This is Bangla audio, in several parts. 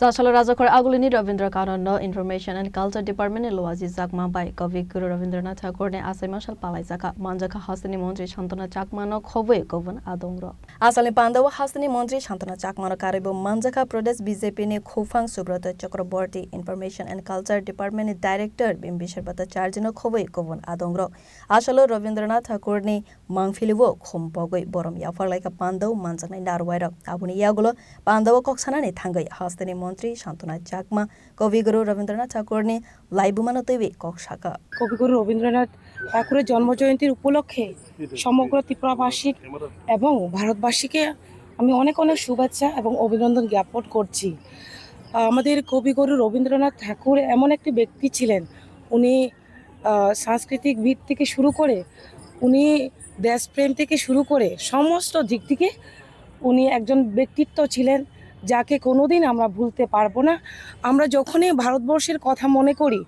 Sasalo Razakor Agulini Ravindra Karanno Information and Culture Department Loazi Zakma by Kavi Guru Ravindranath Tagore ne Asaimashal Palaizaka Manjaka Hasani Montri Shantana Chakmano Khove Govan Adongro Asali Pandawa Hasani Montri Shantana Chakmano Karibu Manjaka Pradesh BJP ne Khofang Subrata Chakraborty Information and Culture Department Director Bimbishar Bata Chargino Khove Govan Adongro Asalo Ravindranath Tagore ne Mangfilivo Khompogoi Borom Yafar like a Pando Manjaka Darwaira Abuni Yagulo Pandawa Koksana Tangai Hasani মন্ত্রী শান্তনা চাকমা কবিগুরু রবীন্দ্রনাথ ঠাকুরের লাইবুমানো তৈবে কক্সাকা কবিগুরু রবীন্দ্রনাথ ঠাকুরের জন্মজয়ন্তীর উপলক্ষে সমগ্র ত্রিপুরাবাসী এবং ভারতবাসীকে আমি অনেক অনেক শুভেচ্ছা এবং অভিনন্দন জ্ঞাপন করছি। আমাদের কবিগুরু রবীন্দ্রনাথ ঠাকুর এমন একটি ব্যক্তি ছিলেন, উনি সাংস্কৃতিক ভিত থেকে শুরু করে উনি দেশপ্রেম থেকে শুরু করে সমস্ত দিক থেকে উনি একজন ব্যক্তিত্ব ছিলেন যাকে কোনোদিন আমরা ভুলতে পারবো না। আমরা যখনই ভারতবর্ষের কথা মনে করি,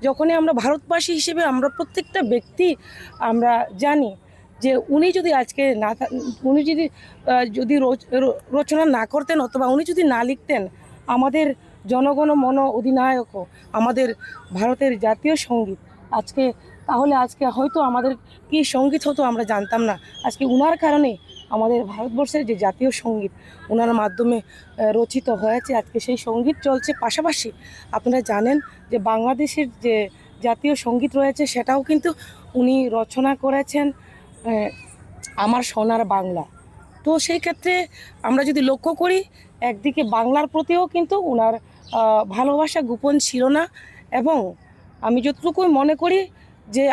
যখনই আমরা ভারতবাসী হিসেবে আমরা প্রত্যেকটা ব্যক্তি আমরা জানি যে উনি যদি আজকে না উনি যদি রচনা না করতেন অথবা উনি যদি না লিখতেন, আমাদের জনগণ মন অধিনায়কও আমাদের ভারতের জাতীয় সঙ্গীত আজকে হয়তো আমাদের কি সঙ্গীত হতো আমরা জানতাম না। আজকে উনার কারণে আমাদের ভারতবর্ষের যে জাতীয় সঙ্গীত ওনার মাধ্যমে রচিত হয়েছে, আজকে সেই সঙ্গীত চলছে। পাশাপাশি আপনারা জানেন যে বাংলাদেশের যে জাতীয় সঙ্গীত রয়েছে সেটাও কিন্তু উনি রচনা করেছেন, আমার সোনার বাংলা। তো সেই ক্ষেত্রে আমরা যদি লক্ষ্য করি, একদিকে বাংলার প্রতিও কিন্তু ওনার ভালোবাসা গোপন ছিল না। এবং আমি যতটুকু মনে করি যে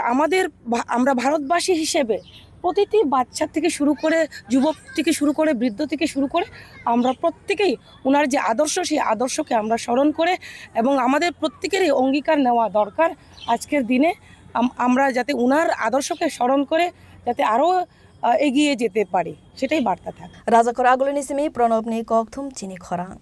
আমরা ভারতবাসী হিসেবে প্রতিটি বাচ্চা থেকে শুরু করে যুবক থেকে শুরু করে বৃদ্ধ থেকে শুরু করে আমরা প্রত্যেকেই ওনার যে আদর্শ, সেই আদর্শকে আমরা স্মরণ করে এবং আমাদের প্রত্যেকেরই অঙ্গীকার নেওয়া দরকার আজকের দিনে আমরা যাতে ওনার আদর্শকে স্মরণ করে যাতে আরও এগিয়ে যেতে পারি, সেটাই বার্তা থাকে। রাজাকর আগুলিনিসিমি প্রণবনি ককথুম চিনি খরাং।